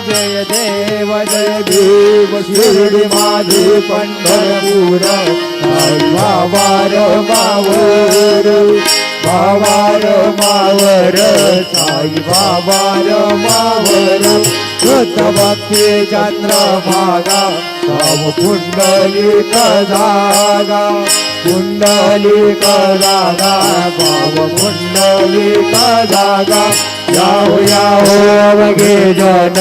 जय देव जय देव शिर्डी माझे पंढरपूर साई बाबार मावर बाबार मावर साई बाबार मावर कृत भक्ती चंद्रभागा भाव पुंडलिक जागा पुंडलिक जागा भाव पुंडलिक जागा याहो याहो अवघे जन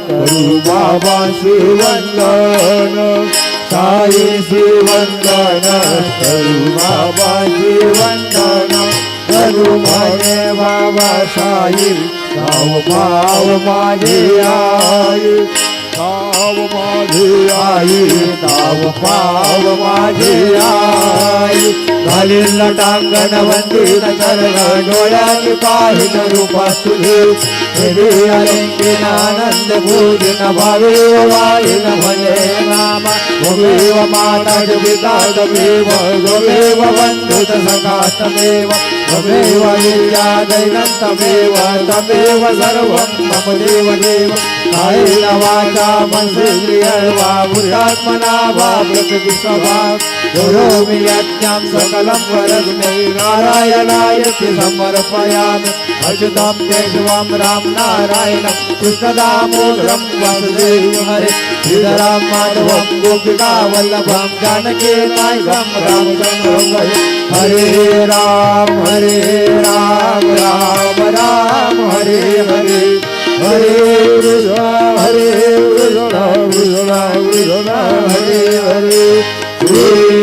करू बाबांची वंदन साई वंदन करू बाबांची वंदन करू माझे बाबा साई गाव भाव माझे आई गाव माझे आई गाव पाव माझे आई घालील टांगण वंदीन करण डोळ्याने पाहिन रूपा तुझे अलंकीन आनंद भूषण भावे वाईन भले नामा भवेव माता पिता तमेव गवेव बंधुत सखा तमेव तमेव विद्या दैनंतमेव तमेव सर्वं मम देव देव कायेन वाचा मनसेन्द्रियर्वा बुद्ध्यात्मना वा प्रकृति स्वभाव करोमि यज्ञं सकलं वरस्मै नारायणायति समर्पयामि अच्युतं केशवं राम नारायणं कृष्णदामोदरं वासुदेवं हरे श्रीधरं माधवं गोपिका वल्लभं जानकी नायकं रामचन्द्रं हरे राम राम राम हरे हरे हरे कृष्ण हरे कृष्ण कृष्ण कृष्ण हरे हरे